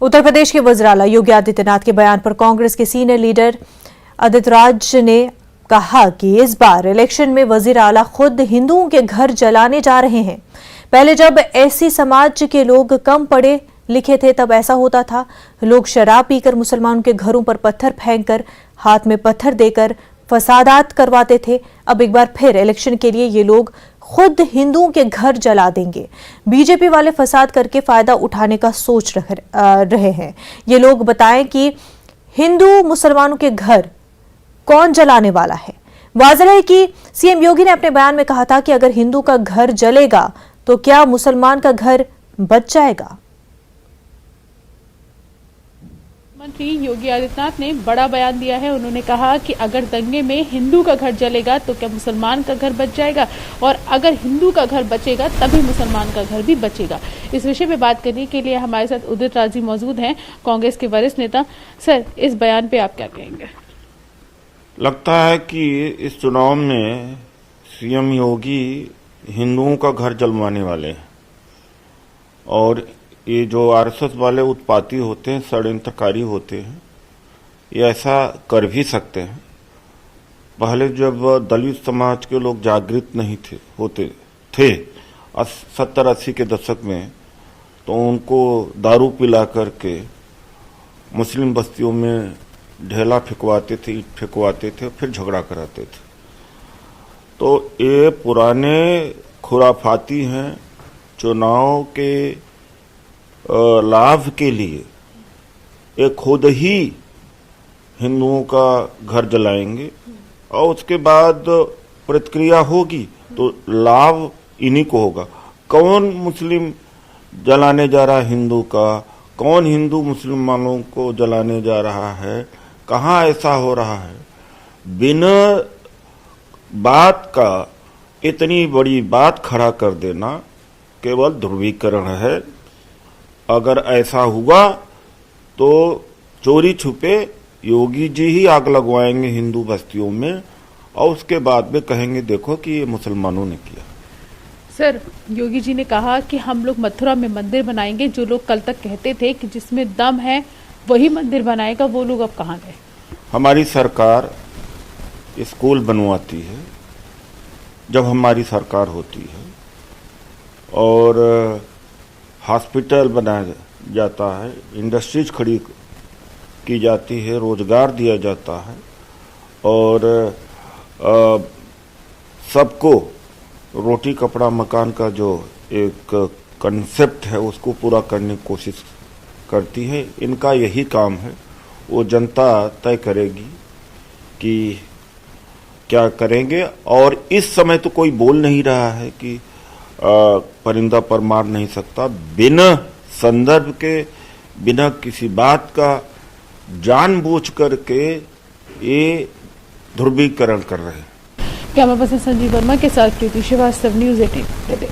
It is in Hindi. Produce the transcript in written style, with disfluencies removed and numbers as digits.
उत्तर प्रदेश के वज़ीर आला योगी आदित्यनाथ के बयान पर कांग्रेस के सीनियर लीडर आदित्य राज ने कहा कि इस बार इलेक्शन में वज़ीर आला खुद हिंदुओं के घर जलाने जा रहे हैं। पहले जब ऐसी समाज के लोग कम पढ़े लिखे थे तब ऐसा होता था, लोग शराब पीकर मुसलमानों के घरों पर पत्थर फेंककर, हाथ में पत्थर देकर फसादात करवाते थे। अब एक बार फिर इलेक्शन के लिए ये लोग खुद हिंदुओं के घर जला देंगे। बीजेपी वाले फसाद करके फायदा उठाने का सोच रहे हैं। ये लोग बताएं कि हिंदू मुसलमानों के घर कौन जलाने वाला है। वाज़ेह है कि सीएम योगी ने अपने बयान में कहा था कि अगर हिंदू का घर जलेगा तो क्या मुसलमान का घर बच जाएगा। मंत्री योगी आदित्यनाथ ने बड़ा बयान दिया है। उन्होंने कहा कि अगर दंगे में हिंदू का घर जलेगा तो क्या मुसलमान का घर बच जाएगा, और अगर हिंदू का घर बचेगा तभी मुसलमान का घर भी बचेगा। इस विषय में बात करने के लिए हमारे साथ उदित राज जी मौजूद हैं, कांग्रेस के वरिष्ठ नेता। सर, इस बयान पे आप क्या कहेंगे? लगता है कि इस चुनाव में सीएम योगी हिंदुओं का घर जलवाने वाले हैं, और ये जो आरएसएस वाले उत्पाती होते हैं, षड्यंत्रकारी होते हैं, ये ऐसा कर भी सकते हैं। पहले जब दलित समाज के लोग जागृत नहीं होते थे 70-80 के दशक में, तो उनको दारू पिला करके मुस्लिम बस्तियों में ढेला फेंकवाते थे, ईंट फेंकवाते थे, फिर झगड़ा कराते थे। तो ये पुराने खुराफाती हैं। चुनाव के लाभ के लिए ये खुद ही हिंदुओं का घर जलाएंगे, और उसके बाद प्रतिक्रिया होगी तो लाभ इन्हीं को होगा। कौन मुस्लिम जलाने जा रहा है हिंदू का, कौन हिंदू मुसलमानों को जलाने जा रहा है, कहाँ ऐसा हो रहा है, बिना बात का इतनी बड़ी बात खड़ा कर देना केवल ध्रुवीकरण है। अगर ऐसा हुआ तो चोरी छुपे योगी जी ही आग लगवाएंगे हिंदू बस्तियों में, और उसके बाद में कहेंगे देखो कि ये मुसलमानों ने किया। सर, योगी जी ने कहा कि हम लोग मथुरा में मंदिर बनाएंगे। जो लोग कल तक कहते थे कि जिसमें दम है वही मंदिर बनाएगा, वो लोग अब कहाँ गए? हमारी सरकार स्कूल बनवाती है जब हमारी सरकार होती है, और हॉस्पिटल बनाया जाता है, इंडस्ट्रीज खड़ी की जाती है, रोजगार दिया जाता है, और सबको रोटी कपड़ा मकान का जो एक कंसेप्ट है उसको पूरा करने की कोशिश करती है। इनका यही काम है। वो जनता तय करेगी कि क्या करेंगे, और इस समय तो कोई बोल नहीं रहा है कि परिंदा पर मार नहीं सकता। बिना संदर्भ के, बिना किसी बात का जानबूझ करके ये ध्रुवीकरण कर रहे हैं। कैमरा पर्सन संजीव वर्मा के साथ प्रीति श्रीवास्तव, न्यूज़ 18।